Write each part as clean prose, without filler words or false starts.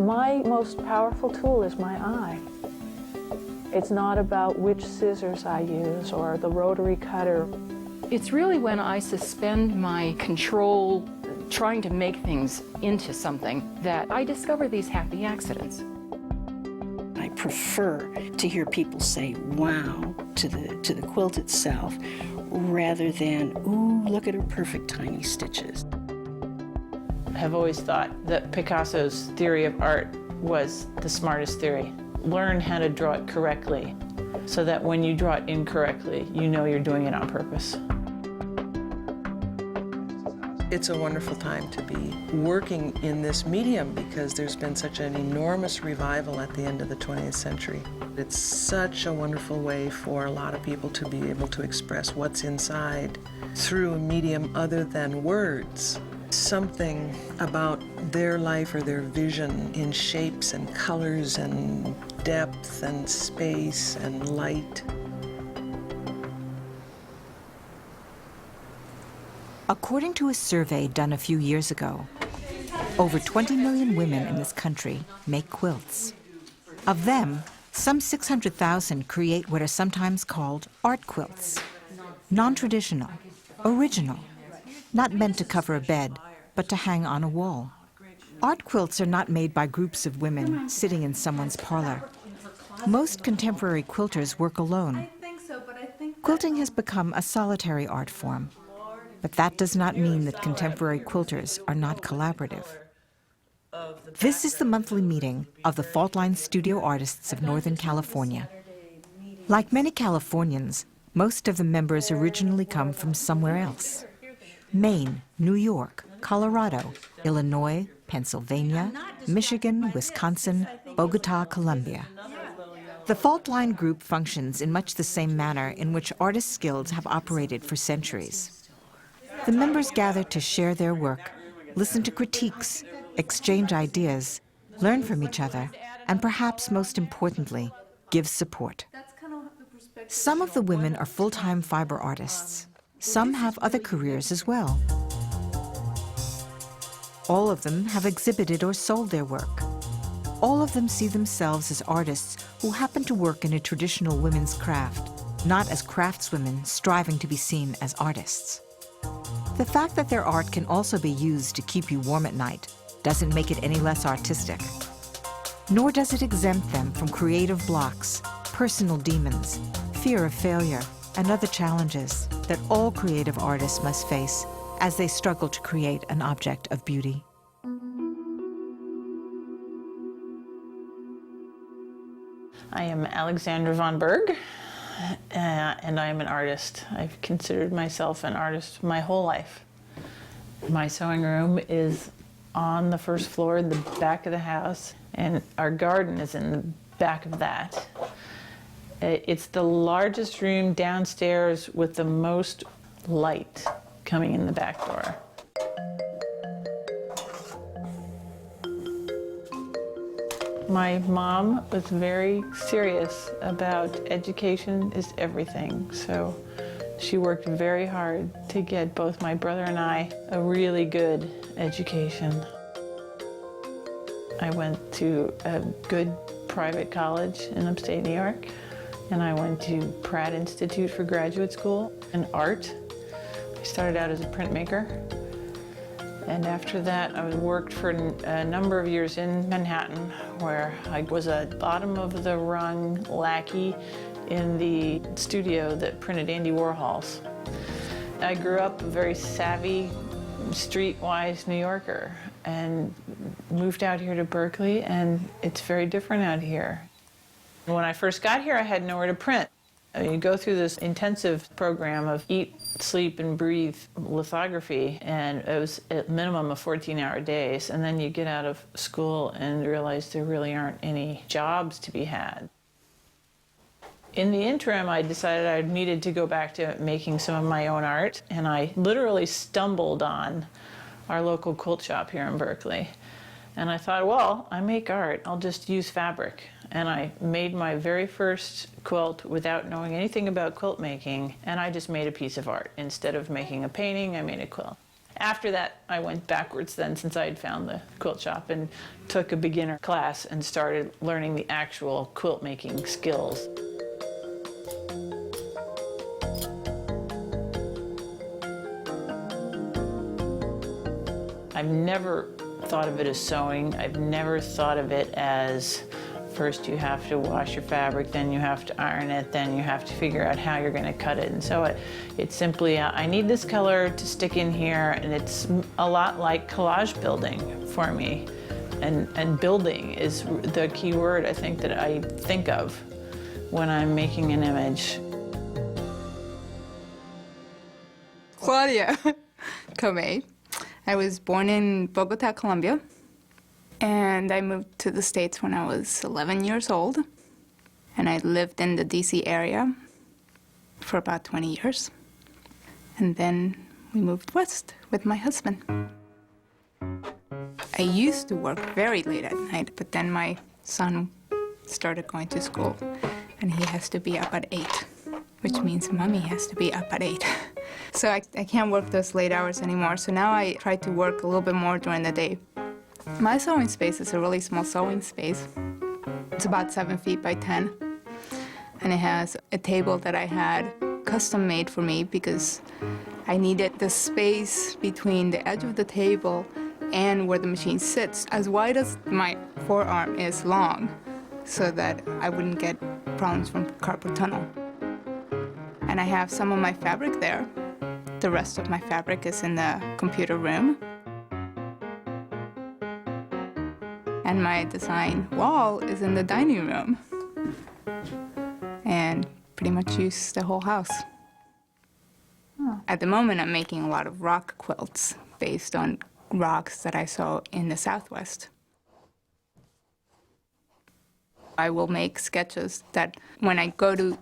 My most powerful tool is my eye. It's not about which scissors I use or the rotary cutter. It's really when I suspend my control, trying to make things into something, that I discover these happy accidents. I prefer to hear people say wow to the quilt itself rather than, ooh, look at her perfect tiny stitches. I've always thought that Picasso's theory of art was the smartest theory. Learn how to draw it correctly so that when you draw it incorrectly, you know you're doing it on purpose. It's a wonderful time to be working in this medium because there's been such an enormous revival at the end of the 20th century. It's such a wonderful way for a lot of people to be able to express what's inside through a medium other than words. Something about their life or their vision in shapes and colors and depth and space and light. According to a survey done a few years ago, over 20 million women in this country make quilts. Of them, some 600,000 create what are sometimes called art quilts. Non-traditional, original, not meant to cover a bed, but to hang on a wall. Art quilts are not made by groups of women sitting in someone's parlor. Most contemporary quilters work alone. Quilting has become a solitary art form. But that does not mean that contemporary quilters are not collaborative. This is the monthly meeting of the Faultline Studio Artists of Northern California. Like many Californians, most of the members originally come from somewhere else. Maine, New York, Colorado, Illinois, Pennsylvania, Michigan, Wisconsin, Bogota, Colombia. The Faultline group functions in much the same manner in which artists' guilds have operated for centuries. The members gather to share their work, listen to critiques, exchange ideas, learn from each other, and perhaps most importantly, give support. Some of the women are full-time fiber artists. Some have other careers as well. All of them have exhibited or sold their work. All of them see themselves as artists who happen to work in a traditional women's craft, not as craftswomen striving to be seen as artists. The fact that their art can also be used to keep you warm at night doesn't make it any less artistic. Nor does it exempt them from creative blocks, personal demons, fear of failure, and other challenges that all creative artists must face as they struggle to create an object of beauty. I am Alexandra von Berg. And I am an artist. I've considered myself an artist my whole life. My sewing room is on the first floor in the back of the house, and our garden is in the back of that. It's the largest room downstairs with the most light coming in the back door. My mom was very serious about education is everything, so she worked very hard to get both my brother and I a really good education. I went to a good private college in upstate New York, and I went to Pratt Institute for graduate school in art. I started out as a printmaker. And after that, I worked for a number of years in Manhattan, where I was a bottom-of-the-rung lackey in the studio that printed Andy Warhol's. I grew up a very savvy, streetwise New Yorker and moved out here to Berkeley, and it's very different out here. When I first got here, I had nowhere to print. You go through this intensive program of eat, sleep, and breathe lithography, and it was at minimum of 14-hour days, and then you get out of school and realize there really aren't any jobs to be had. In the interim, I decided I needed to go back to making some of my own art, and I literally stumbled on our local quilt shop here in Berkeley. And I thought, well, I make art, I'll just use fabric. And I made my very first quilt without knowing anything about quilt making, and I just made a piece of art. Instead of making a painting, I made a quilt. After that, I went backwards then, since I had found the quilt shop, and took a beginner class and started learning the actual quilt making skills. I've never thought of it as sewing. I've never thought of it as first you have to wash your fabric, then you have to iron it, then you have to figure out how you're going to cut it and sew it. It's simply, I need this color to stick in here, and it's a lot like collage building for me. And building is the key word, I think, that I think of when I'm making an image. Claudia Comey. I was born in Bogota, Colombia, and I moved to the States when I was 11 years old, and I lived in the DC area for about 20 years, and then we moved west with my husband. I used to work very late at night, but then my son started going to school, and he has to be up at 8, which means mommy has to be up at 8. So I can't work those late hours anymore, so now I try to work a little bit more during the day. My sewing space is a really small sewing space. It's about 7 feet by 10, and it has a table that I had custom made for me because I needed the space between the edge of the table and where the machine sits as wide as my forearm is long, so that I wouldn't get problems from carpal tunnel. And I have some of my fabric there. The rest of my fabric is in the computer room. And my design wall is in the dining room. And pretty much use the whole house. At the moment, I'm making a lot of rock quilts based on rocks that I saw in the Southwest. I will make sketches that when I go to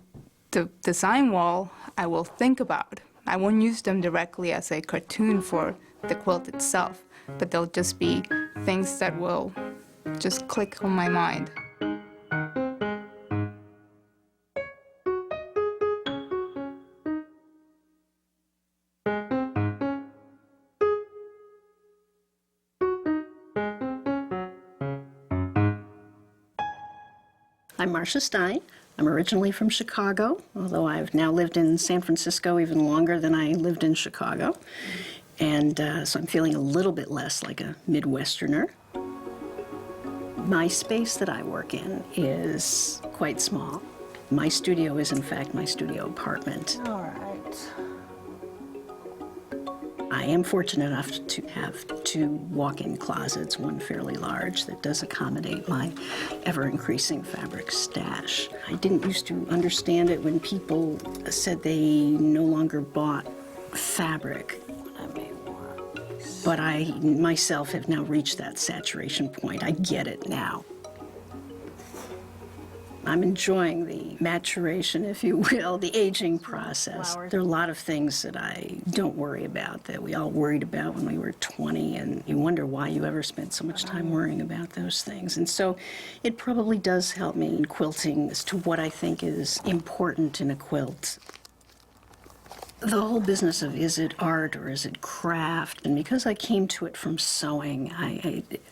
the design wall, I will think about. I won't use them directly as a cartoon for the quilt itself, but they'll just be things that will just click on my mind. I'm Marcia Stein. I'm originally from Chicago, although I've now lived in San Francisco even longer than I lived in Chicago. And so I'm feeling a little bit less like a Midwesterner. My space that I work in is quite small. My studio is, in fact, my studio apartment. All right. I am fortunate enough to have 2 walk-in closets, one fairly large, that does accommodate my ever-increasing fabric stash. I didn't used to understand it when people said they no longer bought fabric. But I, myself, have now reached that saturation point. I get it now. I'm enjoying the maturation, if you will, the aging process. There are a lot of things that I don't worry about that we all worried about when we were 20, and you wonder why you ever spent so much time worrying about those things. And so it probably does help me in quilting as to what I think is important in a quilt. The whole business of is it art or is it craft, and because I came to it from sewing,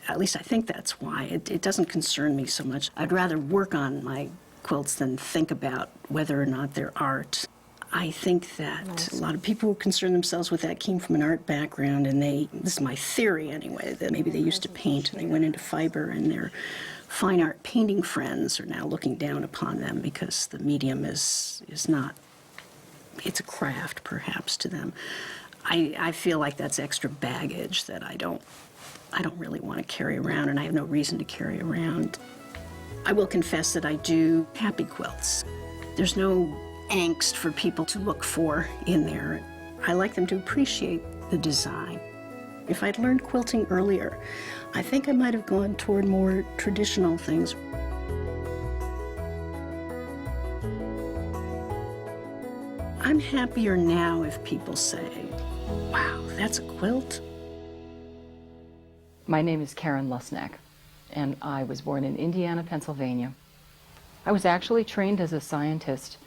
at least I think that's why, it doesn't concern me so much. I'd rather work on my quilts than think about whether or not they're art. I think that a lot of people who concern themselves with that came from an art background, and this is my theory anyway, that maybe they used to paint and they went into fiber, and their fine art painting friends are now looking down upon them because the medium is not, it's a craft, perhaps, to them. I feel like that's extra baggage that I don't really want to carry around, and I have no reason to carry around. I will confess that I do happy quilts. There's no angst for people to look for in there. I like them to appreciate the design. If I'd learned quilting earlier, I think I might have gone toward more traditional things. I'm happier now if people say, wow, that's a quilt. My name is Karen Lusnak, and I was born in Indiana, Pennsylvania. I was actually trained as a scientist,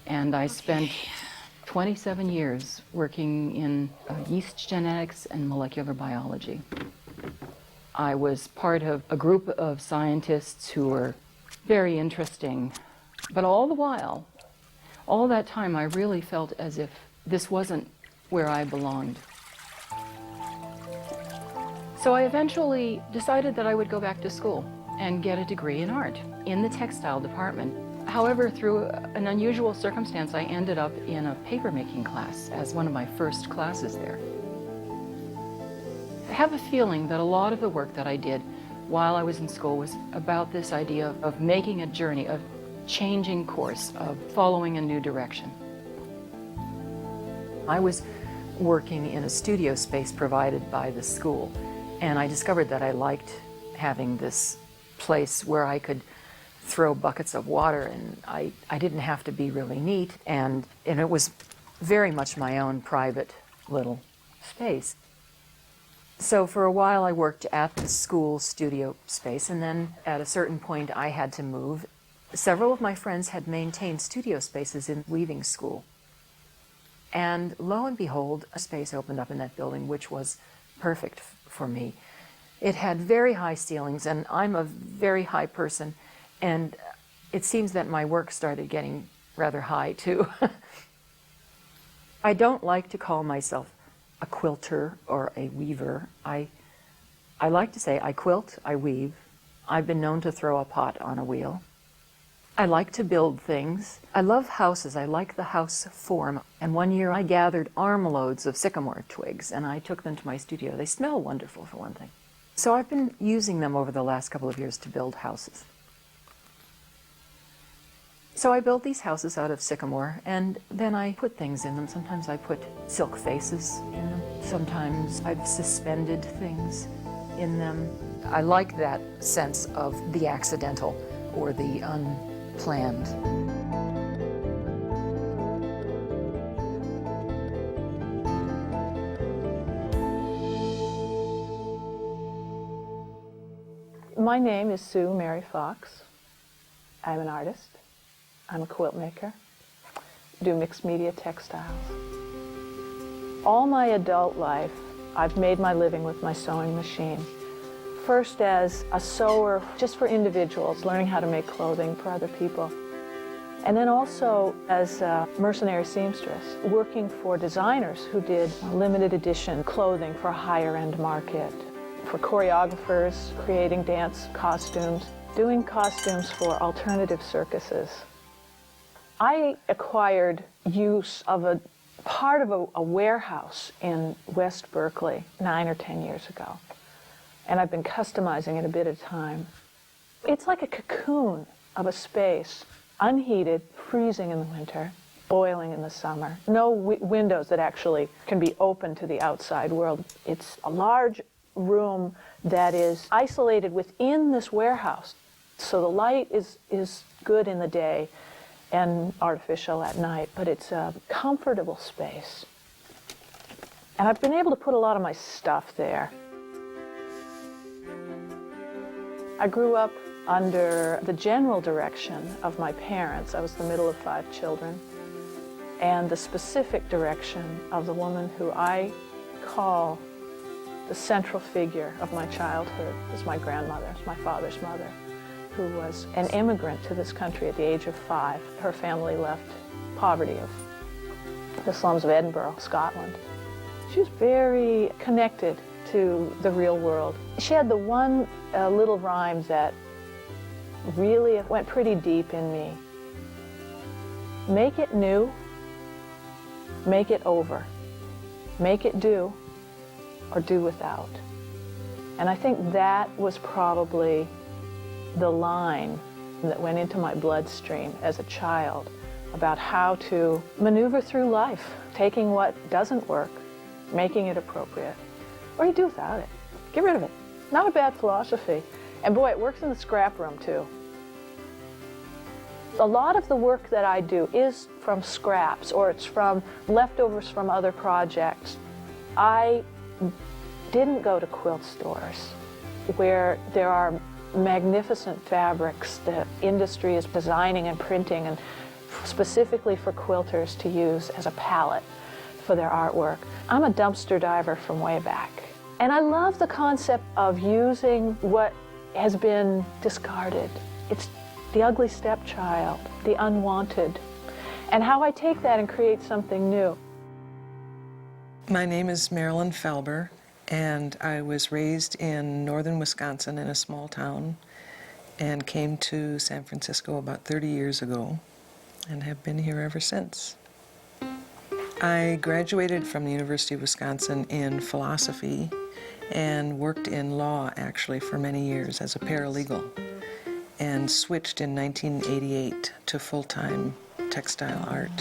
and I spent 27 years working in yeast genetics and molecular biology. I was part of a group of scientists who were very interesting, but all the while, all that time, I really felt as if this wasn't where I belonged. So I eventually decided that I would go back to school and get a degree in art in the textile department. However, through an unusual circumstance, I ended up in a papermaking class as one of my first classes there. I have a feeling that a lot of the work that I did while I was in school was about this idea of making a journey, of changing course, of following a new direction. I was working in a studio space provided by the school, and I discovered that I liked having this place where I could throw buckets of water, and I didn't have to be really neat, and it was very much my own private little space. So for a while I worked at the school studio space, and then at a certain point I had to move. Several of my friends had maintained studio spaces in weaving school. And lo and behold, a space opened up in that building which was perfect for me. It had very high ceilings, and I'm a very high person, and it seems that my work started getting rather high too. I don't like to call myself a quilter or a weaver. I like to say I quilt, I weave. I've been known to throw a pot on a wheel. I like to build things. I love houses. I like the house form. And one year I gathered armloads of sycamore twigs and I took them to my studio. They smell wonderful, for one thing. So I've been using them over the last couple of years to build houses. So I built these houses out of sycamore, and then I put things in them. Sometimes I put silk faces in them. Sometimes I've suspended things in them. I like that sense of the accidental or the unplanned. My name is Sue Mary Fox. I'm an artist. I'm a quilt maker. I do mixed media textiles. All my adult life, I've made my living with my sewing machine. First as a sewer, just for individuals, learning how to make clothing for other people. And then also as a mercenary seamstress, working for designers who did limited edition clothing for a higher end market. For choreographers, creating dance costumes, doing costumes for alternative circuses. I acquired use of a part of a warehouse in West Berkeley 9 or 10 years ago. And I've been customizing it a bit at a time. It's like a cocoon of a space, unheated, freezing in the winter, boiling in the summer. No windows that actually can be open to the outside world. It's a large room that is isolated within this warehouse. So the light is good in the day and artificial at night, but it's a comfortable space. And I've been able to put a lot of my stuff there. I grew up under the general direction of my parents. I was the middle of 5 children. And the specific direction of the woman who I call the central figure of my childhood is my grandmother, my father's mother, who was an immigrant to this country at the age of 5. Her family left poverty of the slums of Edinburgh, Scotland. She was very connected to the real world. She had the one little rhyme that really went pretty deep in me. Make it new, make it over. Make it do, or do without. And I think that was probably the line that went into my bloodstream as a child about how to maneuver through life, taking what doesn't work, making it appropriate, or you do without it. Get rid of it. Not a bad philosophy. And boy, it works in the scrap room too. A lot of the work that I do is from scraps, or it's from leftovers from other projects. I didn't go to quilt stores where there are magnificent fabrics the industry is designing and printing and specifically for quilters to use as a palette for their artwork. I'm a dumpster diver from way back. And I love the concept of using what has been discarded. It's the ugly stepchild, the unwanted, and how I take that and create something new. My name is Marilyn Felber, and I was raised in northern Wisconsin in a small town and came to San Francisco about 30 years ago and have been here ever since. I graduated from the University of Wisconsin in philosophy and worked in law actually for many years as a paralegal, and switched in 1988 to full-time textile art.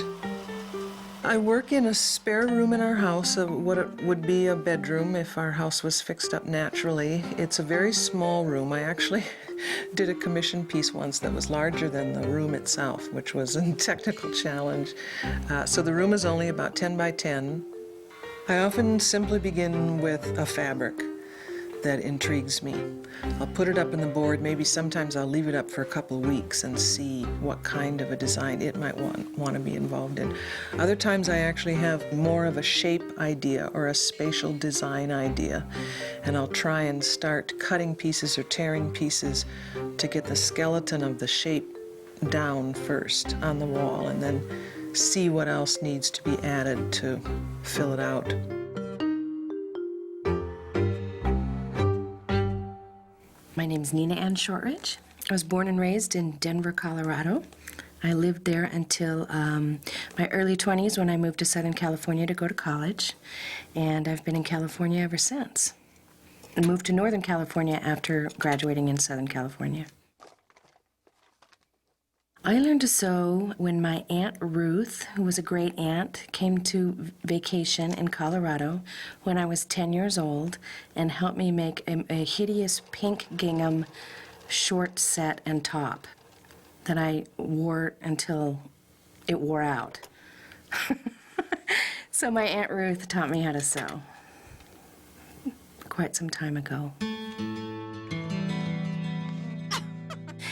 I work in a spare room in our house, what it would be a bedroom if our house was fixed up naturally. It's a very small room. I actually did a commission piece once that was larger than the room itself, which was a technical challenge. So the room is only about 10 by 10. I often simply begin with a fabric that intrigues me. I'll put it up on the board. Maybe sometimes I'll leave it up for a couple of weeks and see what kind of a design it might want to be involved in. Other times I actually have more of a shape idea or a spatial design idea, and I'll try and start cutting pieces or tearing pieces to get the skeleton of the shape down first on the wall, and then see what else needs to be added to fill it out. My name's Nina Ann Shortridge. I was born and raised in Denver, Colorado. I lived there until my early 20s when I moved to Southern California to go to college, and I've been in California ever since. I moved to Northern California after graduating in Southern California. I learned to sew when my Aunt Ruth, who was a great aunt, came to vacation in Colorado when I was 10 years old and helped me make a hideous pink gingham short set and top that I wore until it wore out. So my Aunt Ruth taught me how to sew quite some time ago.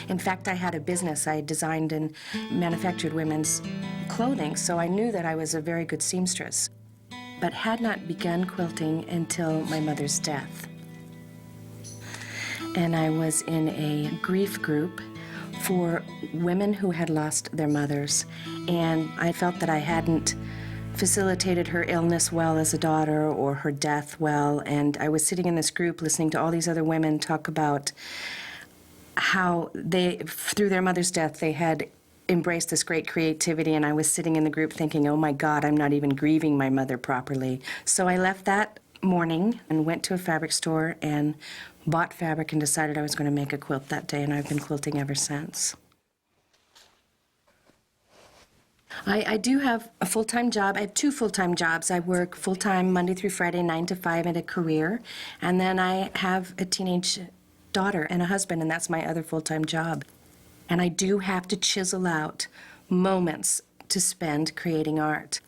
In fact, I had a business. I designed and manufactured women's clothing, so I knew that I was a very good seamstress, but had not begun quilting until my mother's death. And I was in a grief group for women who had lost their mothers, and I felt that I hadn't facilitated her illness well as a daughter or her death well, and I was sitting in this group listening to all these other women talk about how they, through their mother's death, they had embraced this great creativity, and I was sitting in the group thinking, oh my God, I'm not even grieving my mother properly. So I left that morning and went to a fabric store and bought fabric and decided I was going to make a quilt that day, and I've been quilting ever since. I do have a full-time job. I have two full-time jobs. I work full-time Monday through Friday, 9 to 5 at a career, and then I have a teenage daughter and a husband, and that's my other full-time job. And I do have to chisel out moments to spend creating art.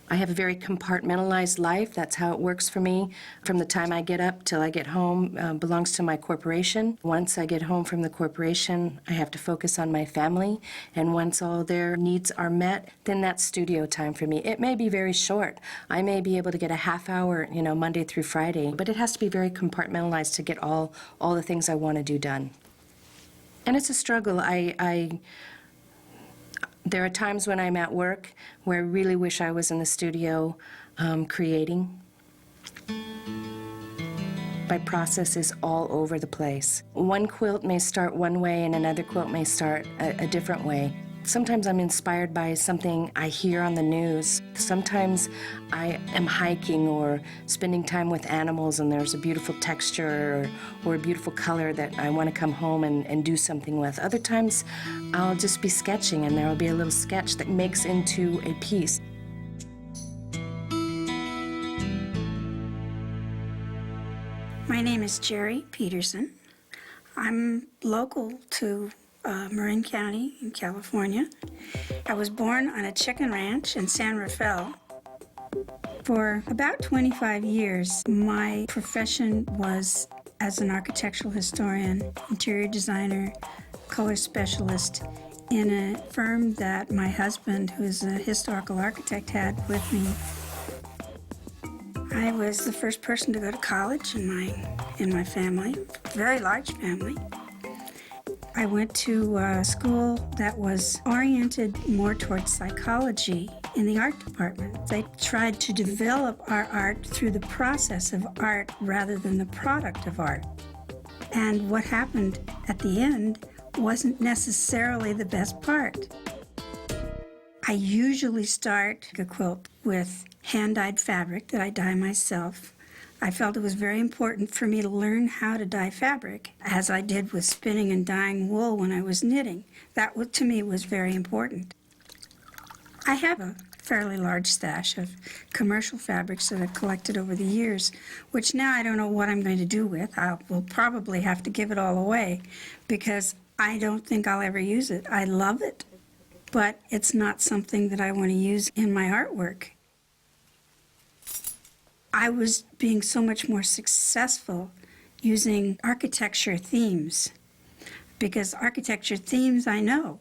I have a very compartmentalized life. That's how it works for me. From the time I get up till I get home belongs to my corporation. Once I get home from the corporation, I have to focus on my family. And once all their needs are met, then that's studio time for me. It may be very short. I may be able to get a half hour, Monday through Friday, but it has to be very compartmentalized to get all the things I want to do done. And it's a struggle. There are times when I'm at work where I really wish I was in the studio creating. My process is all over the place. One quilt may start one way and another quilt may start a different way. Sometimes I'm inspired by something I hear on the news. Sometimes I am hiking or spending time with animals and there's a beautiful texture or a beautiful color that I want to come home and do something with. Other times I'll just be sketching and there will be a little sketch that makes into a piece. My name is Jerry Peterson. I'm local to Marin County in California. I was born on a chicken ranch in San Rafael. For about 25 years, my profession was as an architectural historian, interior designer, color specialist, in a firm that my husband, who's a historical architect, had with me. I was the first person to go to college in my family, very large family. I went to a school that was oriented more towards psychology in the art department. They tried to develop our art through the process of art rather than the product of art. And what happened at the end wasn't necessarily the best part. I usually start a quilt with hand-dyed fabric that I dye myself. I felt it was very important for me to learn how to dye fabric, as I did with spinning and dyeing wool when I was knitting. That, to me, was very important. I have a fairly large stash of commercial fabrics that I've collected over the years, which now I don't know what I'm going to do with. I will probably have to give it all away because I don't think I'll ever use it. I love it, but it's not something that I want to use in my artwork. I was being so much more successful using architecture themes, because architecture themes I know.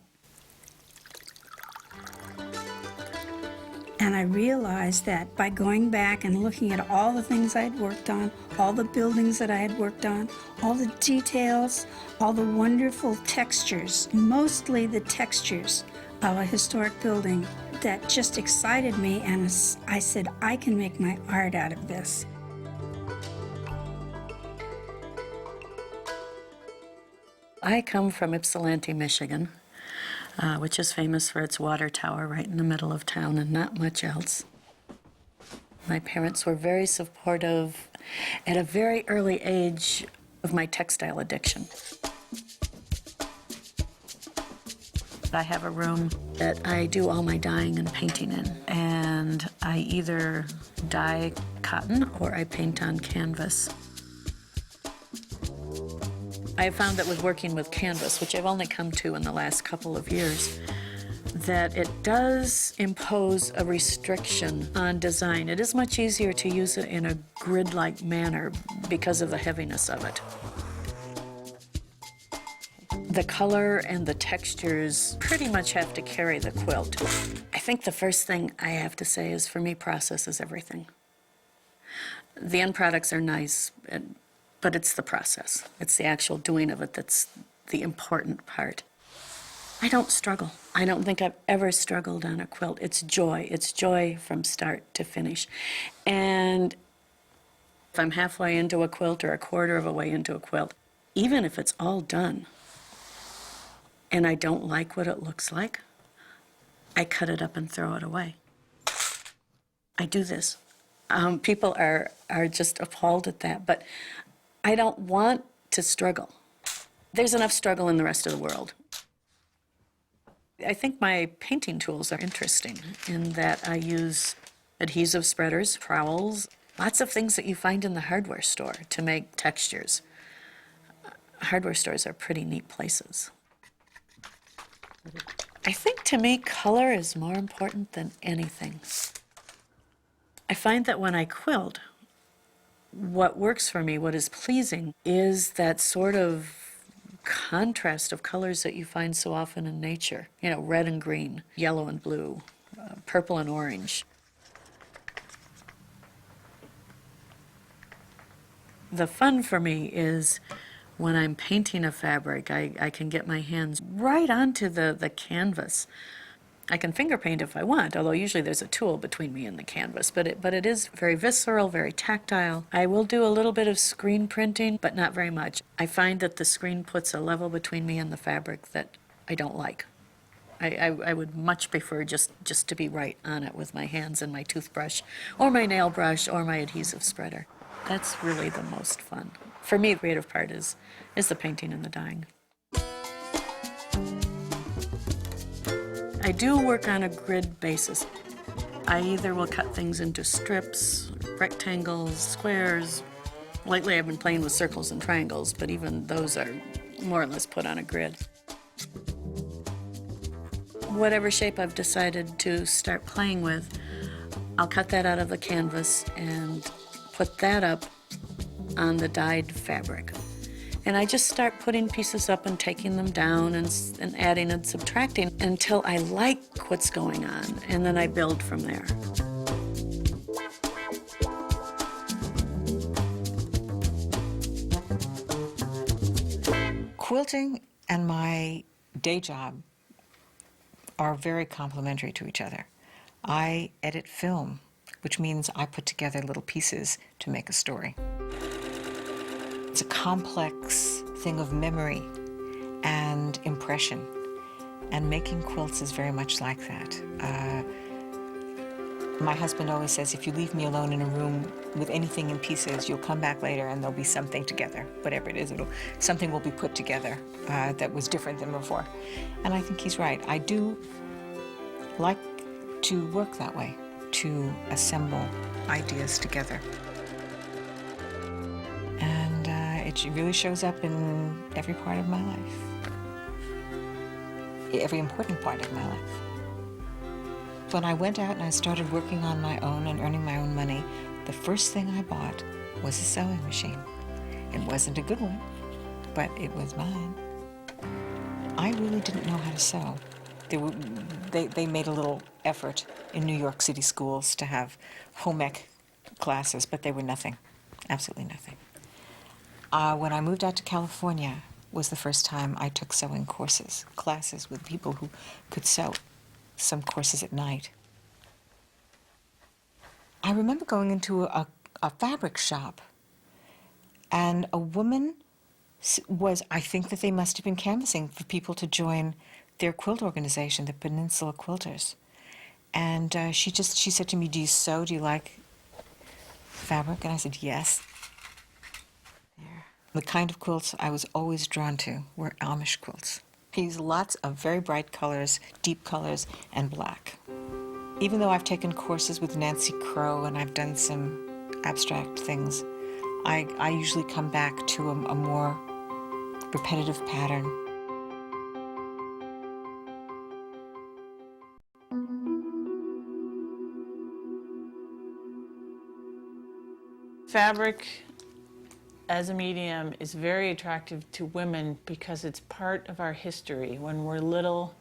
And I realized that by going back and looking at all the things I had worked on, all the buildings that I had worked on, all the details, all the wonderful textures, mostly the textures of a historic building, that just excited me, and I said, I can make my art out of this. I come from Ypsilanti, Michigan, which is famous for its water tower right in the middle of town and not much else. My parents were very supportive at a very early age of my textile addiction. I have a room that I do all my dyeing and painting in, and I either dye cotton or I paint on canvas. I found that with working with canvas, which I've only come to in the last couple of years, that it does impose a restriction on design. It is much easier to use it in a grid-like manner because of the heaviness of it. The color and the textures pretty much have to carry the quilt. I think the first thing I have to say is, for me, process is everything. The end products are nice, but it's the process. It's the actual doing of it that's the important part. I don't struggle. I don't think I've ever struggled on a quilt. It's joy. It's joy from start to finish. And if I'm halfway into a quilt or a quarter of a way into a quilt, even if it's all done, and I don't like what it looks like, I cut it up and throw it away. I do this. People are just appalled at that, but I don't want to struggle. There's enough struggle in the rest of the world. I think my painting tools are interesting in that I use adhesive spreaders, trowels, lots of things that you find in the hardware store to make textures. Hardware stores are pretty neat places. I think to me, color is more important than anything. I find that when I quilt, what works for me, what is pleasing, is that sort of contrast of colors that you find so often in nature. You know, red and green, yellow and blue, purple and orange. The fun for me is when I'm painting a fabric, I can get my hands right onto the canvas. I can finger paint if I want, although usually there's a tool between me and the canvas, but it is very visceral, very tactile. I will do a little bit of screen printing, but not very much. I find that the screen puts a level between me and the fabric that I don't like. I would much prefer just to be right on it with my hands and my toothbrush, or my nail brush, or my adhesive spreader. That's really the most fun. For me, the creative part is the painting and the dyeing. I do work on a grid basis. I either will cut things into strips, rectangles, squares. Lately I've been playing with circles and triangles, but even those are more or less put on a grid. Whatever shape I've decided to start playing with, I'll cut that out of the canvas and put that up on the dyed fabric. And I just start putting pieces up and taking them down and adding and subtracting until I like what's going on, and then I build from there. Quilting and my day job are very complementary to each other. I edit film, which means I put together little pieces to make a story. It's a complex thing of memory and impression, and making quilts is very much like that. My husband always says, if you leave me alone in a room with anything in pieces, you'll come back later and there'll be something together. Whatever it is, something will be put together that was different than before. And I think he's right. I do like to work that way, to assemble ideas together. And it really shows up in every part of my life, every important part of my life. When I went out and I started working on my own and earning my own money, the first thing I bought was a sewing machine. It wasn't a good one, but it was mine. I really didn't know how to sew. They made a little effort in New York City schools to have home ec classes, but they were nothing, absolutely nothing. When I moved out to California was the first time I took sewing classes with people who could sew. Some courses at night. I remember going into a fabric shop, and a woman I think that they must have been canvassing for people to join their quilt organization, the Peninsula Quilters. And she said to me, do you sew? Do you like fabric? And I said, yes. There. The kind of quilts I was always drawn to were Amish quilts. I use lots of very bright colors, deep colors, and black. Even though I've taken courses with Nancy Crow and I've done some abstract things, I usually come back to a more repetitive pattern. Fabric as a medium is very attractive to women because it's part of our history. When we're little,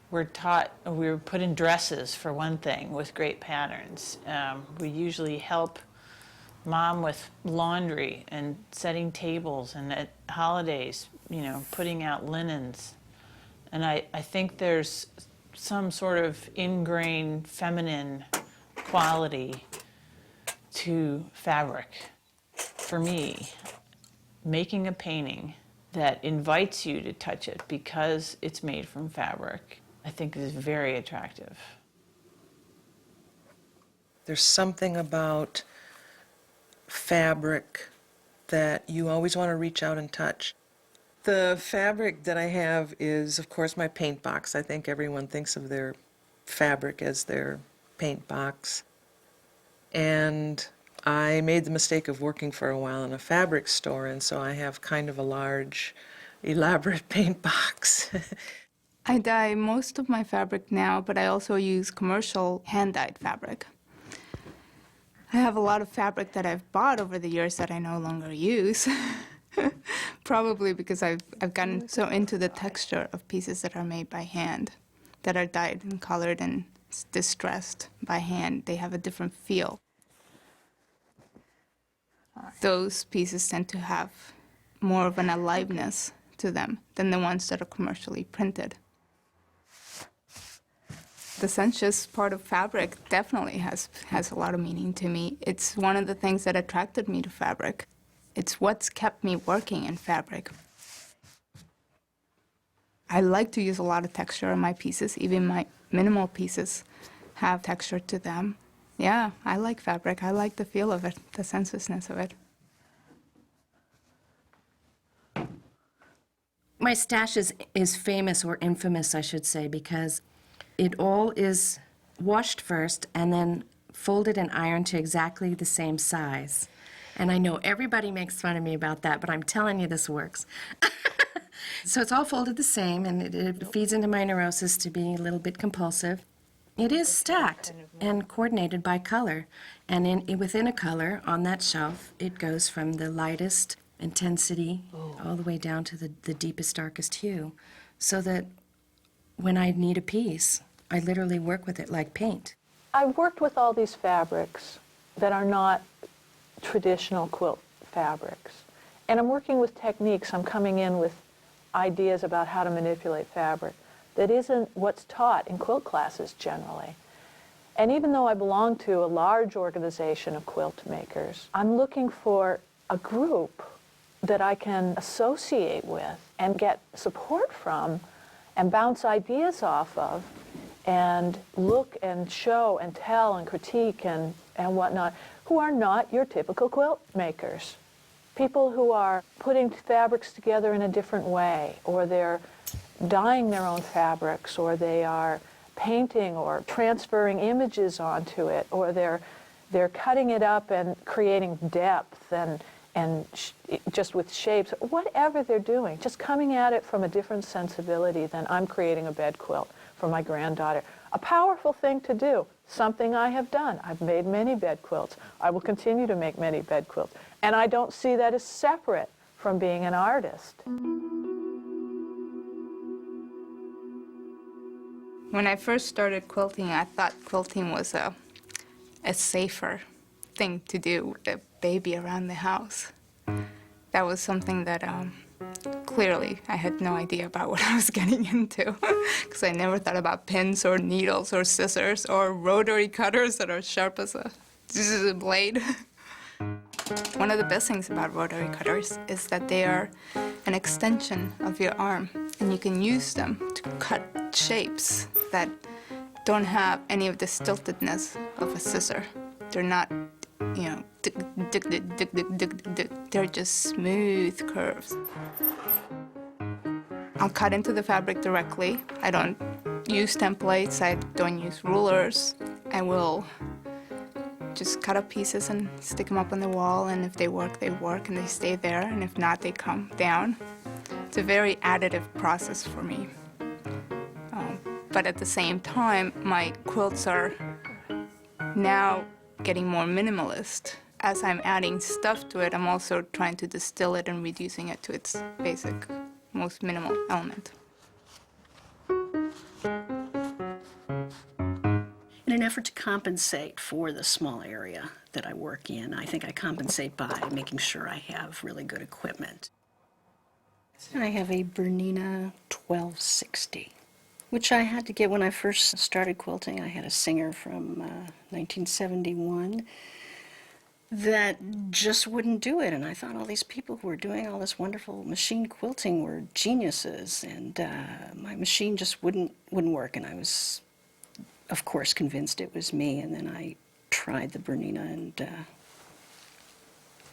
we're put in dresses, for one thing, with great patterns. We usually help Mom with laundry and setting tables, and at holidays, putting out linens. And I think there's some sort of ingrained feminine quality to fabric. For me, making a painting that invites you to touch it because it's made from fabric, I think is very attractive. There's something about fabric that you always want to reach out and touch. The fabric that I have is, of course, my paint box. I think everyone thinks of their fabric as their paint box. And I made the mistake of working for a while in a fabric store, and so I have kind of a large, elaborate paint box. I dye most of my fabric now, but I also use commercial hand-dyed fabric. I have a lot of fabric that I've bought over the years that I no longer use. Probably because I've gotten so into the texture of pieces that are made by hand, that are dyed and colored and distressed by hand. They have a different feel. Those pieces tend to have more of an aliveness to them than the ones that are commercially printed. The sensuous part of fabric definitely has a lot of meaning to me. It's one of the things that attracted me to fabric. It's what's kept me working in fabric. I like to use a lot of texture in my pieces. Even my minimal pieces have texture to them. Yeah, I like fabric. I like the feel of it, the sensuousness of it. My stash is famous, or infamous, I should say, because it all is washed first and then folded and ironed to exactly the same size. And I know everybody makes fun of me about that, but I'm telling you this works. So it's all folded the same, and it feeds into my neurosis to be a little bit compulsive. It is stacked and coordinated by color, and within a color on that shelf, it goes from the lightest intensity, all the way down to the deepest, darkest hue, so that when I need a piece, I literally work with it like paint. I've worked with all these fabrics that are not traditional quilt fabrics. And I'm working with techniques. I'm coming in with ideas about how to manipulate fabric that isn't what's taught in quilt classes generally. And even though I belong to a large organization of quilt makers, I'm looking for a group that I can associate with and get support from and bounce ideas off of and look and show and tell and critique and whatnot, who are not your typical quilt makers. People who are putting fabrics together in a different way, or they're dyeing their own fabrics, or they are painting or transferring images onto it, or they're cutting it up and creating depth and just with shapes, whatever they're doing, just coming at it from a different sensibility than I'm creating a bed quilt for my granddaughter. A powerful thing to do, something I have done. I've made many bed quilts. I will continue to make many bed quilts. And I don't see that as separate from being an artist. When I first started quilting, I thought quilting was a safer thing to do with a baby around the house. That was something that clearly I had no idea about what I was getting into, because I never thought about pins or needles or scissors or rotary cutters that are sharp as a blade. One of the best things about rotary cutters is that they are an extension of your arm, and you can use them to cut shapes that don't have any of the stiltedness of a scissor. They're not, you know, they're just smooth curves. I'll cut into the fabric directly. I don't use templates, I don't use rulers. I will just cut up pieces and stick them up on the wall, and if they work, and they stay there, and if not, they come down. It's a very additive process for me. But at the same time, my quilts are now getting more minimalist. As I'm adding stuff to it, I'm also trying to distill it and reducing it to its basic, most minimal element. In an effort to compensate for the small area that I work in, I think I compensate by making sure I have really good equipment. I have a Bernina 1260, which I had to get when I first started quilting. I had a Singer from 1971 that just wouldn't do it, and I thought all these people who were doing all this wonderful machine quilting were geniuses, and my machine just wouldn't work, and I was, of course, convinced it was me. And then I tried the Bernina,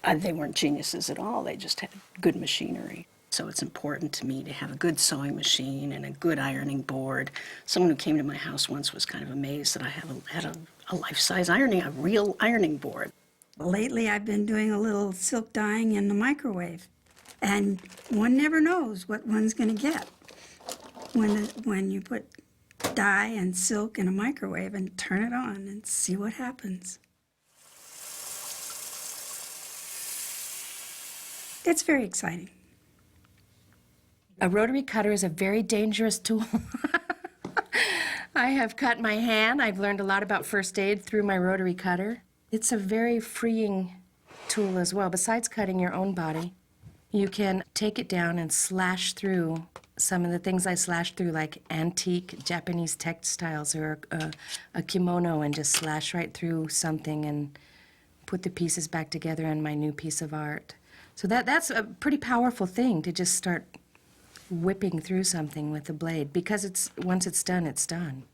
and they weren't geniuses at all. They just had good machinery. So it's important to me to have a good sewing machine and a good ironing board. Someone who came to my house once was kind of amazed that I had a life-size a real ironing board. Lately, I've been doing a little silk dyeing in the microwave, and one never knows what one's going to get when you put dye and silk in a microwave and turn it on and see what happens. It's very exciting. A rotary cutter is a very dangerous tool. I have cut my hand. I've learned a lot about first aid through my rotary cutter. It's a very freeing tool as well. Besides cutting your own body, you can take it down and slash through some of the things I slash through, like antique Japanese textiles or a kimono, and just slash right through something and put the pieces back together in my new piece of art. So that's a pretty powerful thing, to just start whipping through something with a blade, because once it's done, it's done.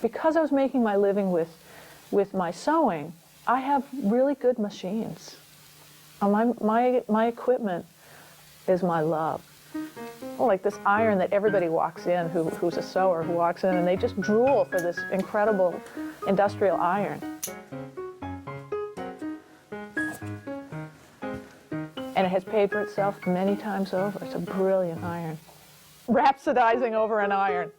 Because I was making my living with my sewing, I have really good machines. My equipment is my love. Like this iron that everybody walks in who's a sewer, who walks in and they just drool for this incredible industrial iron. And it has paid for itself many times over. It's a brilliant iron. Rhapsodizing over an iron.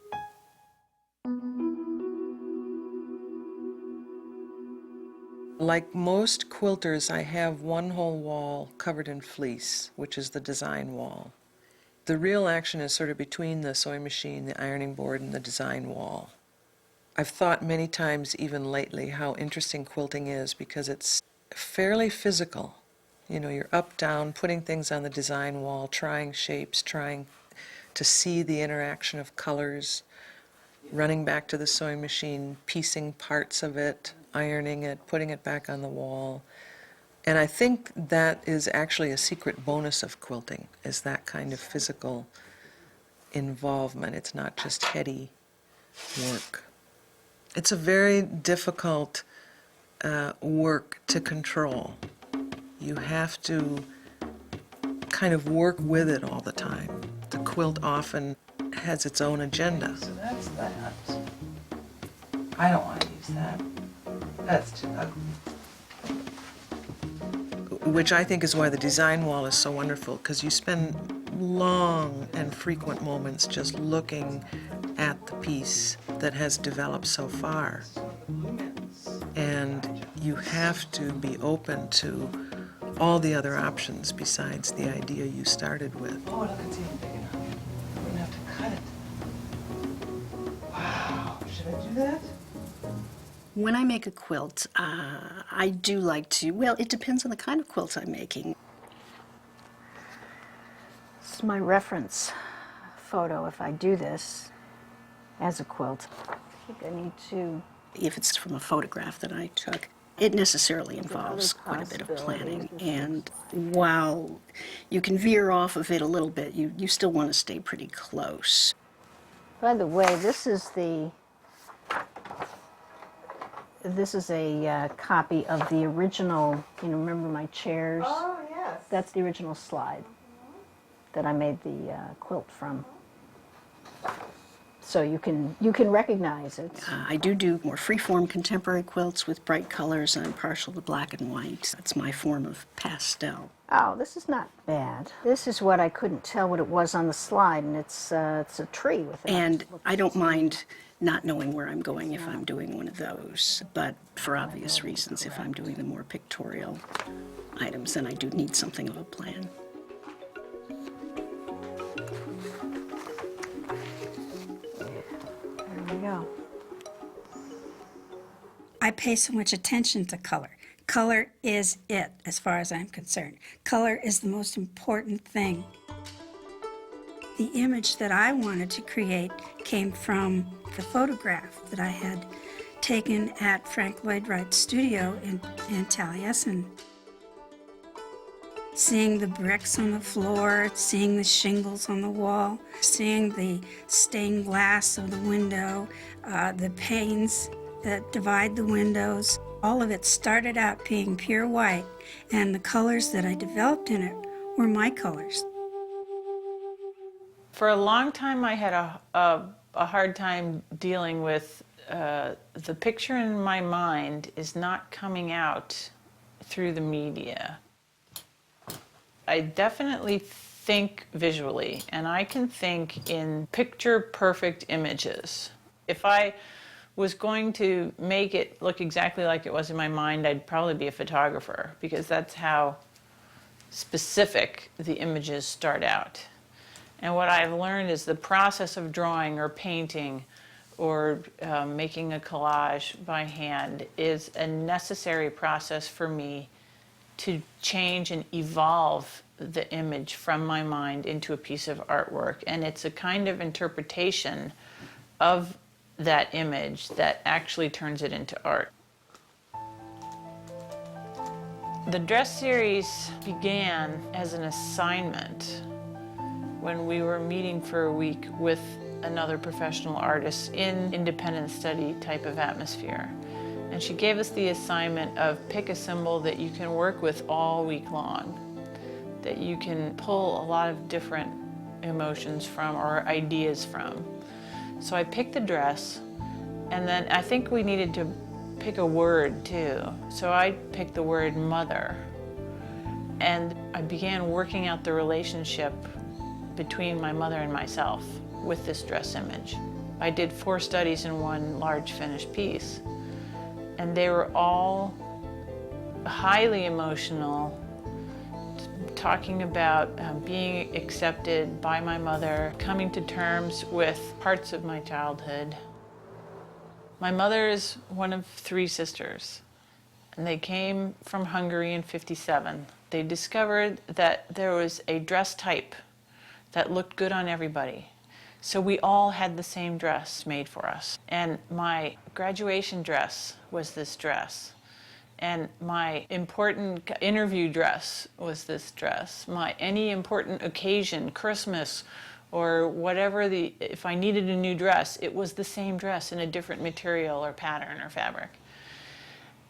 Like most quilters, I have one whole wall covered in fleece, which is the design wall. The real action is sort of between the sewing machine, the ironing board, and the design wall. I've thought many times, even lately, how interesting quilting is because it's fairly physical. You know, you're up, down, putting things on the design wall, trying shapes, trying to see the interaction of colors, running back to the sewing machine, piecing parts of it, ironing it, putting it back on the wall. And I think that is actually a secret bonus of quilting, is that kind of physical involvement. It's not just heady work. It's a very difficult work to control. You have to kind of work with it all the time. The quilt often has its own agenda. So that's that. I don't want to use that. That's too ugly. Which I think is why the design wall is so wonderful, because you spend long and frequent moments just looking at the piece that has developed so far. And you have to be open to all the other options besides the idea you started with. Oh, look, it's even big enough. I'm gonna have to cut it. Wow, should I do that? When I make a quilt, I do like to, well, it depends on the kind of quilt I'm making. This is my reference photo if I do this as a quilt. I think I need to... If it's from a photograph that I took, it necessarily involves quite a bit of planning. And while you can veer off of it a little bit, you still want to stay pretty close. By the way, this is a copy of the original, you know, remember my chairs? Oh, yes. That's the original slide that I made the quilt from. So you can recognize it. I do more free-form contemporary quilts with bright colors. I'm partial to black and white. That's my form of pastel. Oh, this is not bad. This is what I couldn't tell what it was on the slide, and it's a tree with it. And I don't mind not knowing where I'm going if I'm doing one of those. But for obvious reasons, if I'm doing the more pictorial items, then I do need something of a plan. There we go. I pay so much attention to color. Color is it, as far as I'm concerned. Color is the most important thing. The image that I wanted to create came from the photograph that I had taken at Frank Lloyd Wright's studio in Taliesin. Seeing the bricks on the floor, seeing the shingles on the wall, seeing the stained glass of the window, the panes that divide the windows. All of it started out being pure white, and the colors that I developed in it were my colors. For a long time, I had a hard time dealing with the picture in my mind is not coming out through the media. I definitely think visually, and I can think in picture-perfect images. If I was going to make it look exactly like it was in my mind, I'd probably be a photographer, because that's how specific the images start out. And what I've learned is the process of drawing or painting or making a collage by hand is a necessary process for me to change and evolve the image from my mind into a piece of artwork. And it's a kind of interpretation of that image that actually turns it into art. The dress series began as an assignment when we were meeting for a week with another professional artist in independent study type of atmosphere. And she gave us the assignment of pick a symbol that you can work with all week long, that you can pull a lot of different emotions from or ideas from. So I picked the dress, and then I think we needed to pick a word too. So I picked the word mother, and I began working out the relationship between my mother and myself with this dress image. I did 4 studies in one large finished piece, and they were all highly emotional, talking about being accepted by my mother, coming to terms with parts of my childhood. My mother is one of 3 sisters, and they came from Hungary in '57. They discovered that there was a dress type that looked good on everybody. So we all had the same dress made for us. And my graduation dress was this dress. And my important interview dress was this dress. Any important occasion, Christmas or whatever, if I needed a new dress, it was the same dress in a different material or pattern or fabric.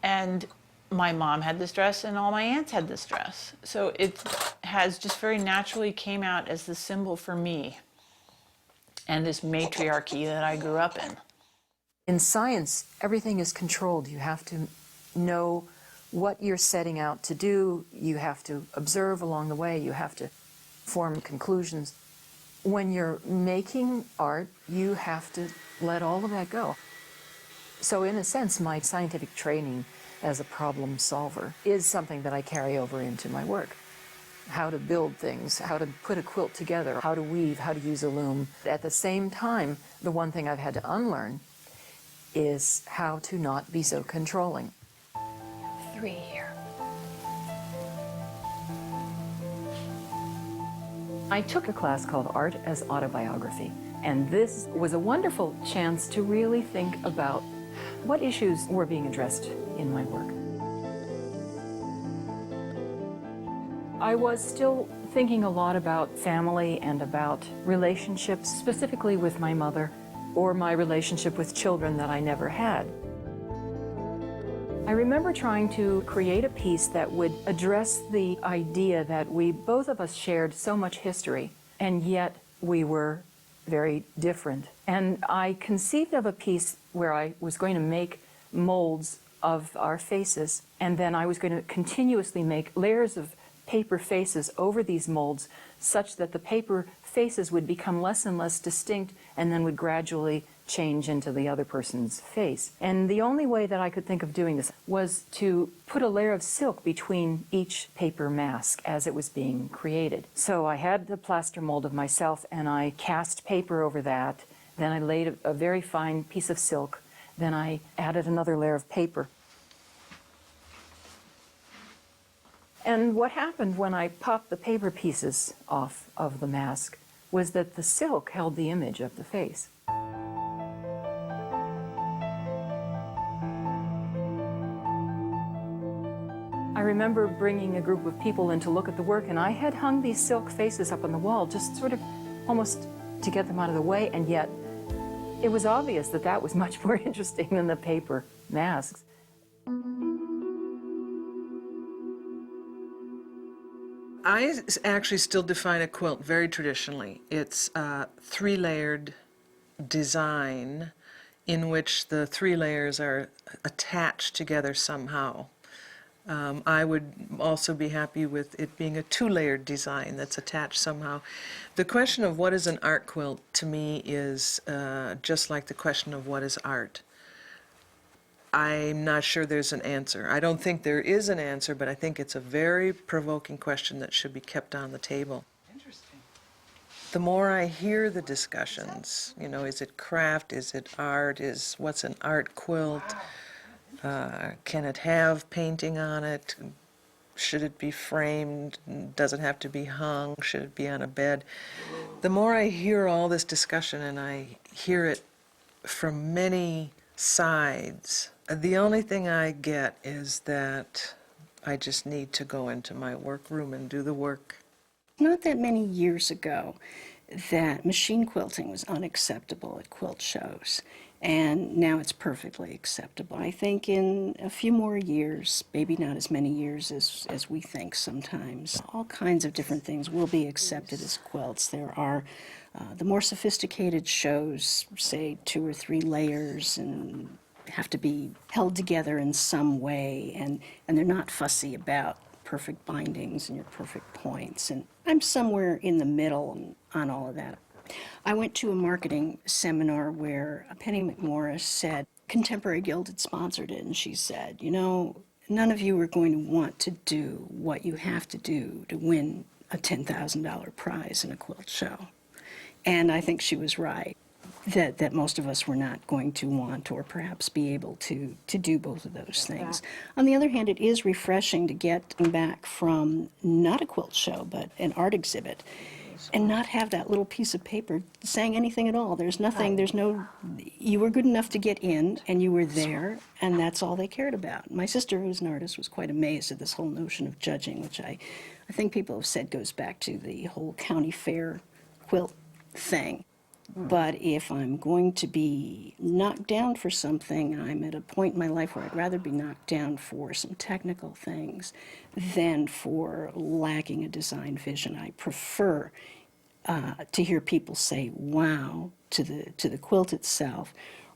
And my mom had this dress and all my aunts had this dress. So it has just very naturally came out as the symbol for me and this matriarchy that I grew up in. In science, everything is controlled. You have to know what you're setting out to do. You have to observe along the way. You have to form conclusions. When you're making art, you have to let all of that go. So in a sense, my scientific training as a problem solver is something that I carry over into my work. How to build things, how to put a quilt together, how to weave, how to use a loom. At the same time, the one thing I've had to unlearn is how to not be so controlling. 3 here. I took a class called Art as Autobiography, and this was a wonderful chance to really think about what issues were being addressed in my work. I was still thinking a lot about family and about relationships, specifically with my mother, or my relationship with children that I never had. I remember trying to create a piece that would address the idea that both of us shared so much history, and yet we were very different. And I conceived of a piece where I was going to make molds of our faces, and then I was going to continuously make layers of paper faces over these molds such that the paper faces would become less and less distinct and then would gradually change into the other person's face. And the only way that I could think of doing this was to put a layer of silk between each paper mask as it was being created. So I had the plaster mold of myself and I cast paper over that. Then I laid a very fine piece of silk. Then I added another layer of paper. And what happened when I popped the paper pieces off of the mask was that the silk held the image of the face. I remember bringing a group of people in to look at the work, and I had hung these silk faces up on the wall, just sort of almost to get them out of the way, and yet it was obvious that that was much more interesting than the paper masks. I actually still define a quilt very traditionally. It's a 3-layered design in which the 3 layers are attached together somehow. I would also be happy with it being a 2-layered design that's attached somehow. The question of what is an art quilt to me is just like the question of what is art. I'm not sure there's an answer. I don't think there is an answer, but I think it's a very provoking question that should be kept on the table. Interesting. The more I hear the discussions, you know, is it craft, is it art, what's an art quilt? Can it have painting on it? Should it be framed? Does it have to be hung? Should it be on a bed? The more I hear all this discussion, and I hear it from many sides, the only thing I get is that I just need to go into my workroom and do the work. Not that many years ago that machine quilting was unacceptable at quilt shows, and now it's perfectly acceptable. I think in a few more years, maybe not as many years as we think sometimes, all kinds of different things will be accepted as quilts. There are the more sophisticated shows, say 2 or 3 layers, and have to be held together in some way, and they're not fussy about perfect bindings and your perfect points. And I'm somewhere in the middle on all of that. I went to a marketing seminar where Penny McMorris said, Contemporary Guild had sponsored it, and she said, you know, none of you are going to want to do what you have to do to win a $10,000 prize in a quilt show. And I think she was right, that most of us were not going to want or perhaps be able to do both of those things. On the other hand, it is refreshing to get back from not a quilt show, but an art exhibit, and not have that little piece of paper saying anything at all. There's nothing, there's no, you were good enough to get in, and you were there, and that's all they cared about. My sister, who's an artist, was quite amazed at this whole notion of judging, which I think people have said goes back to the whole county fair quilt thing. But if I'm going to be knocked down for something, I'm at a point in my life where I'd rather be knocked down for some technical things than for lacking a design vision. I prefer to hear people say "wow" to the quilt itself,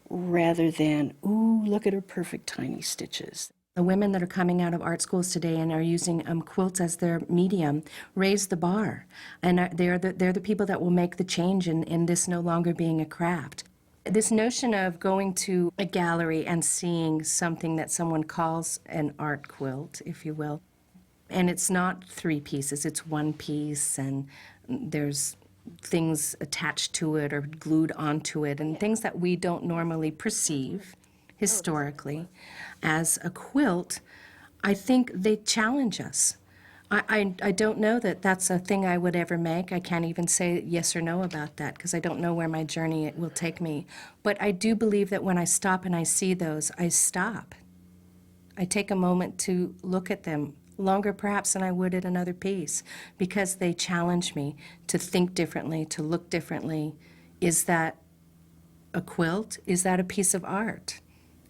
rather than "ooh, look at her perfect tiny stitches." The women that are coming out of art schools today and are using quilts as their medium raise the bar. And they're the people that will make the change in this no longer being a craft. This notion of going to a gallery and seeing something that someone calls an art quilt, if you will, and it's not 3 pieces, it's 1 piece, and there's things attached to it or glued onto it, and things that we don't normally perceive historically as a quilt. I think they challenge us. I don't know that that's a thing I would ever make. I can't even say yes or no about that because I don't know where my journey will take me. But I do believe that when I stop and I see those, I stop. I take a moment to look at them, longer perhaps than I would at another piece, because they challenge me to think differently, to look differently. Is that a quilt? Is that a piece of art?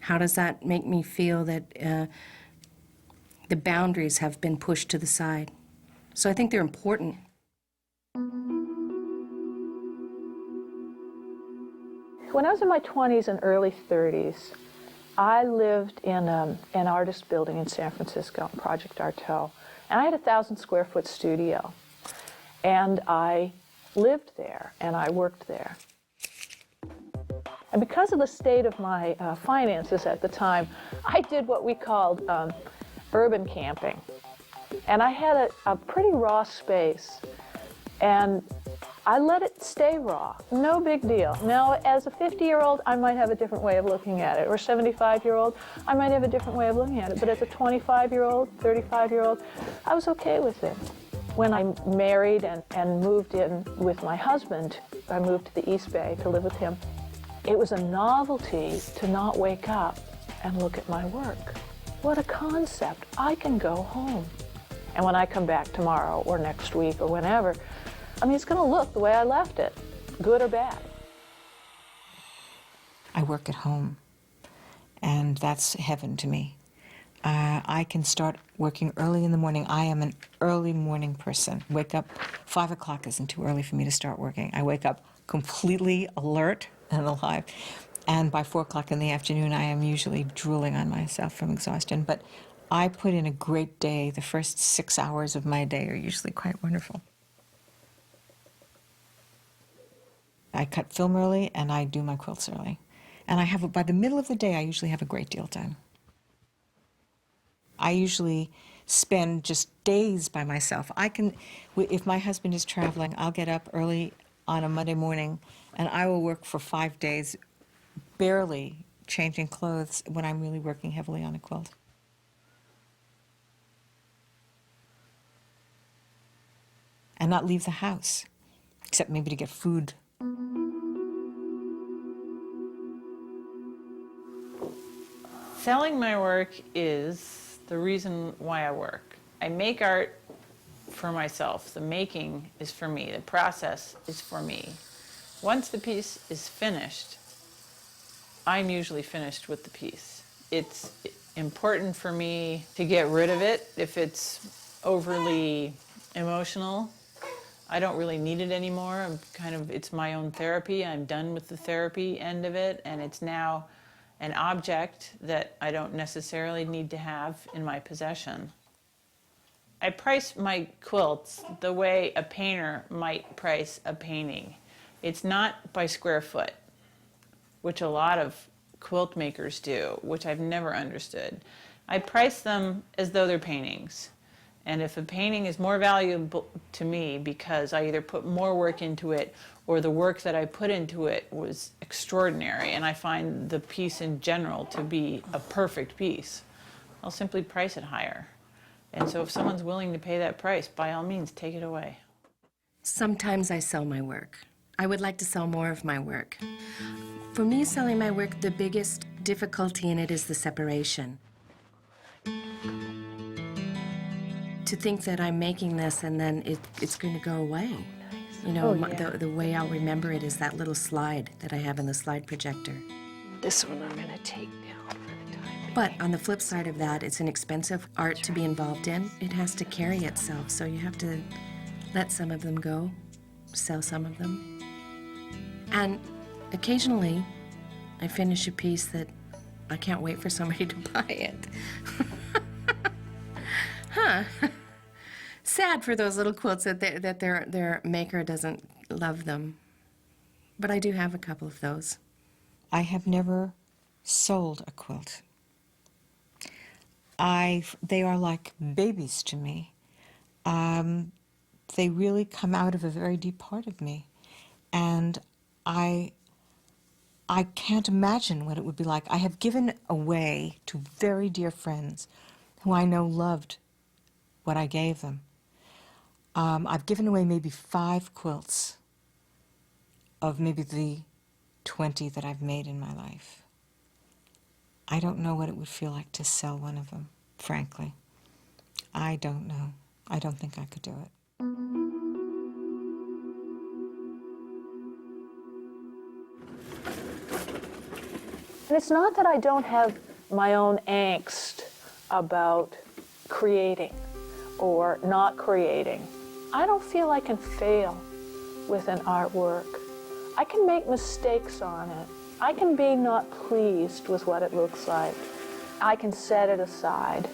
How does that make me feel that the boundaries have been pushed to the side? So I think they're important. When I was in my 20s and early 30s, I lived in an artist building in San Francisco, Project Artaud, and I had a 1,000-square-foot studio. And I lived there, and I worked there. And because of the state of my finances at the time, I did what we called urban camping. And I had a pretty raw space, and I let it stay raw, no big deal. Now, as a 50-year-old, I might have a different way of looking at it, or a 75-year-old, I might have a different way of looking at it. But as a 25-year-old, 35-year-old, I was okay with it. When I married and moved in with my husband, I moved to the East Bay to live with him. It was a novelty to not wake up and look at my work. What a concept. I can go home. And when I come back tomorrow or next week or whenever, I mean, it's going to look the way I left it, good or bad. I work at home, and that's heaven to me. I can start working early in the morning. I am an early morning person. Wake up, 5 o'clock isn't too early for me to start working. I wake up completely alert and alive. And by 4 o'clock in the afternoon, I am usually drooling on myself from exhaustion. But I put in a great day. The first 6 hours of my day are usually quite wonderful. I cut film early, and I do my quilts early. And I have, by the middle of the day, I usually have a great deal done. I usually spend just days by myself. If my husband is traveling, I'll get up early on a Monday morning, and I will work for 5 days, barely changing clothes when I'm really working heavily on a quilt. And not leave the house, except maybe to get food. Selling my work is the reason why I work. I make art for myself. The making is for me. The process is for me. Once the piece is finished, I'm usually finished with the piece. It's important for me to get rid of it if it's overly emotional. I don't really need it anymore. It's my own therapy. I'm done with the therapy end of it, and it's now an object that I don't necessarily need to have in my possession. I price my quilts the way a painter might price a painting. It's not by square foot, which a lot of quilt makers do, which I've never understood. I price them as though they're paintings. And if a painting is more valuable to me because I either put more work into it or the work that I put into it was extraordinary and I find the piece in general to be a perfect piece, I'll simply price it higher. And so if someone's willing to pay that price, by all means, take it away. Sometimes I sell my work. I would like to sell more of my work. For me, selling my work, the biggest difficulty in it is the separation. To think that I'm making this and then it's going to go away. You know, the way I'll remember it is that little slide that I have in the slide projector. This one I'm going to take down for the time. But on the flip side of that, it's an expensive art to be involved in. It has to carry itself, so you have to let some of them go, sell some of them. And occasionally, I finish a piece that I can't wait for somebody to buy it. Huh. Sad for those little quilts that their maker doesn't love them. But I do have a couple of those. I have never sold a quilt. They are like babies to me. They really come out of a very deep part of me. And I can't imagine what it would be like. I have given away to very dear friends who I know loved what I gave them. I've given away maybe 5 quilts of maybe the 20 that I've made in my life. I don't know what it would feel like to sell one of them, frankly. I don't know. I don't think I could do it. And it's not that I don't have my own angst about creating or not creating. I don't feel I can fail with an artwork. I can make mistakes on it. I can be not pleased with what it looks like. I can set it aside.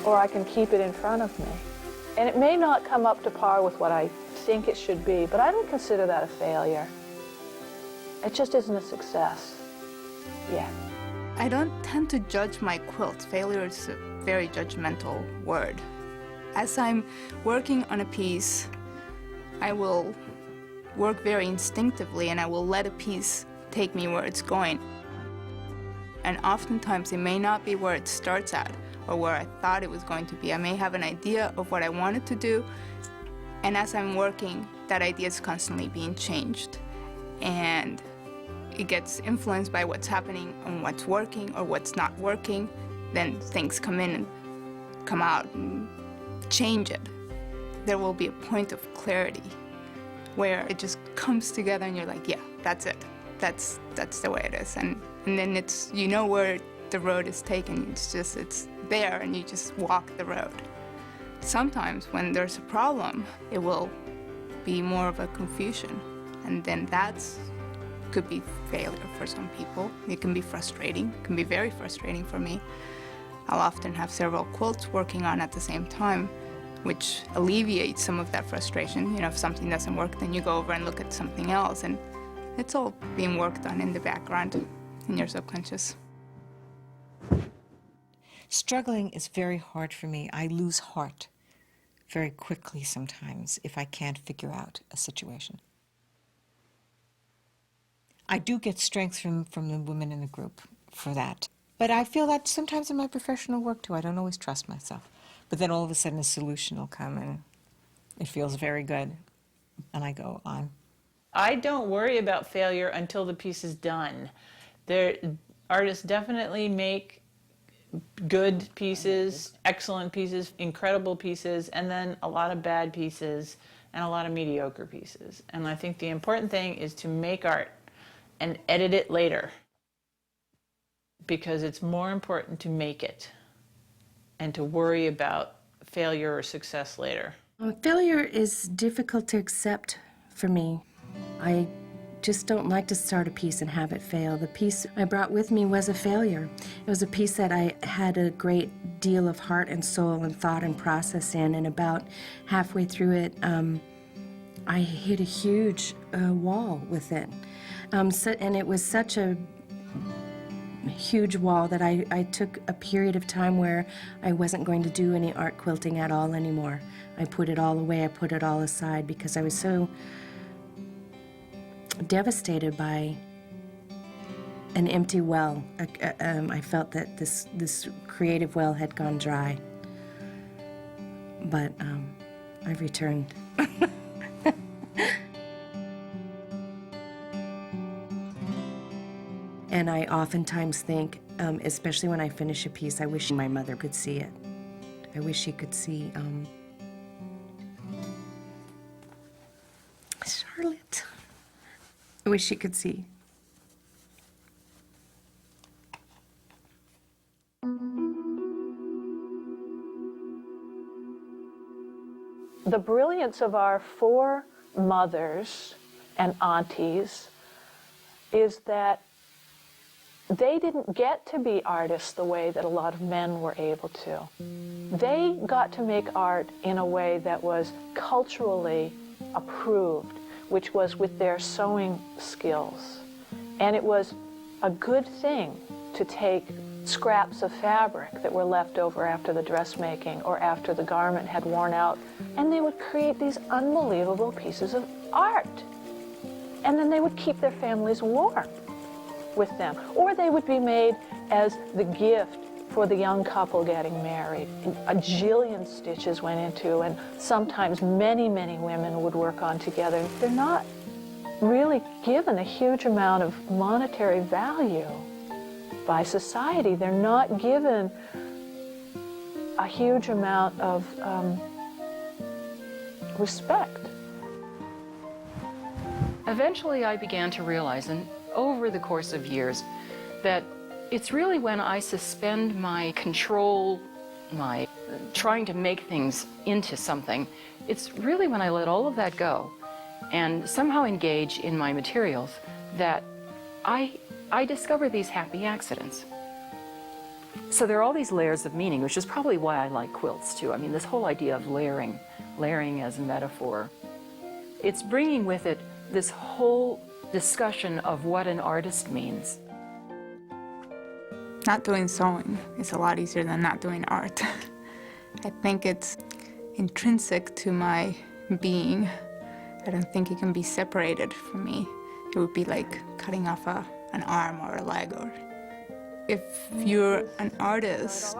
Or I can keep it in front of me. And it may not come up to par with what I think it should be, but I don't consider that a failure. It just isn't a success yet. I don't tend to judge my quilt. Failure is a very judgmental word. As I'm working on a piece, I will work very instinctively and I will let a piece take me where it's going. And oftentimes it may not be where it starts at or where I thought it was going to be. I may have an idea of what I wanted to do, and as I'm working, that idea is constantly being changed. And it gets influenced by what's happening and what's working or what's not working. Then things come in and come out and change it. There will be a point of clarity where it just comes together and you're like, yeah, that's it. That's the way it is. And then it's, you know where the road is taken. It's there and you just walk the road. Sometimes when there's a problem, it will be more of a confusion. And then could be failure for some people. It can be frustrating. It can be very frustrating for me. I'll often have several quilts working on at the same time, which alleviates some of that frustration. You know, if something doesn't work, then you go over and look at something else, and it's all being worked on in the background, in your subconscious. Struggling is very hard for me. I lose heart very quickly sometimes if I can't figure out a situation. I do get strength from the women in the group for that. But I feel that sometimes in my professional work too, I don't always trust myself. But then all of a sudden a solution will come and it feels very good, and I go on. I don't worry about failure until the piece is done. Artists definitely make good pieces, excellent pieces, incredible pieces, and then a lot of bad pieces and a lot of mediocre pieces. And I think the important thing is to make art and edit it later, because it's more important to make it and to worry about failure or success later. Failure is difficult to accept for me. I just don't like to start a piece and have it fail. The piece I brought with me was a failure. It was a piece that I had a great deal of heart and soul and thought and process in, and about halfway through it, I hit a huge wall with it. And it was such a huge wall that I took a period of time where I wasn't going to do any art quilting at all anymore. I put it all away, I put it all aside because I was so devastated by an empty well. I felt that this creative well had gone dry. But I've returned. And I oftentimes think, especially when I finish a piece, I wish my mother could see it. I wish she could see Charlotte. I wish she could see. The brilliance of our four mothers and aunties is that they didn't get to be artists the way that a lot of men were able to. They got to make art in a way that was culturally approved, which was with their sewing skills. And it was a good thing to take scraps of fabric that were left over after the dressmaking or after the garment had worn out, and they would create these unbelievable pieces of art. And then they would keep their families warm with them. Or they would be made as the gift for the young couple getting married. A jillion stitches went into, and sometimes many, many women would work on together. They're not really given a huge amount of monetary value by society. They're not given a huge amount of respect. Eventually I began to realize, and over the course of years, that it's really when I suspend my control, my trying to make things into something, it's really when I let all of that go and somehow engage in my materials that I discover these happy accidents. So there are all these layers of meaning, which is probably why I like quilts too. I mean, this whole idea of layering as a metaphor, it's bringing with it this whole discussion of what an artist means. Not doing sewing is a lot easier than not doing art. I think it's intrinsic to my being. I don't think it can be separated from me. It would be like cutting off an arm or a leg. Or if you're an artist,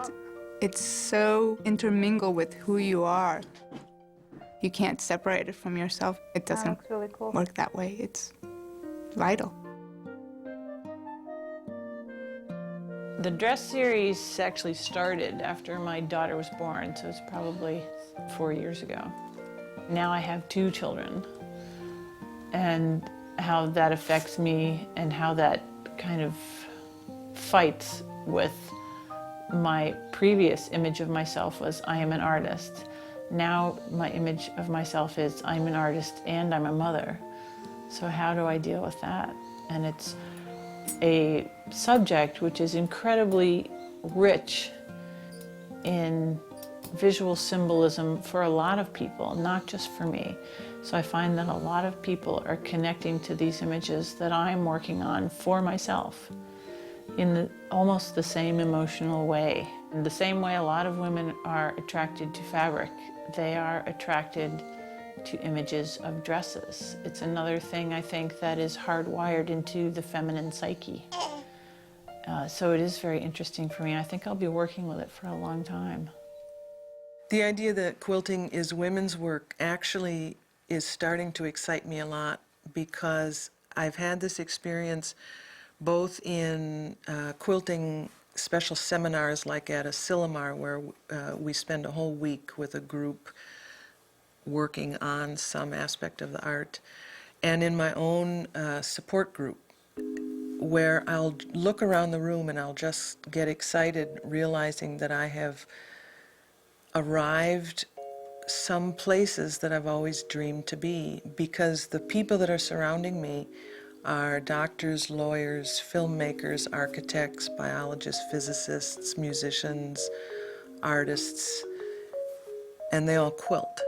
it's so intermingled with who you are. You can't separate it from yourself. It doesn't really cool. Work that way. It's vital. The dress series actually started after my daughter was born, so it's probably 4 years ago. Now I have 2 children, and how that affects me and how that kind of fights with my previous image of myself was I am an artist. Now my image of myself is I'm an artist and I'm a mother. So how do I deal with that? And it's a subject which is incredibly rich in visual symbolism for a lot of people, not just for me. So I find that a lot of people are connecting to these images that I'm working on for myself in almost the same emotional way. In the same way a lot of women are attracted to fabric, they are attracted to images of dresses. It's another thing I think that is hardwired into the feminine psyche. So it is very interesting for me. I think I'll be working with it for a long time. The idea that quilting is women's work actually is starting to excite me a lot because I've had this experience both in quilting special seminars like at a Silomar where we spend a whole week with a group working on some aspect of the art, and in my own support group where I'll look around the room and I'll just get excited realizing that I have arrived some places that I've always dreamed to be, because the people that are surrounding me are doctors, lawyers, filmmakers, architects, biologists, physicists, musicians, artists, and they all quilt.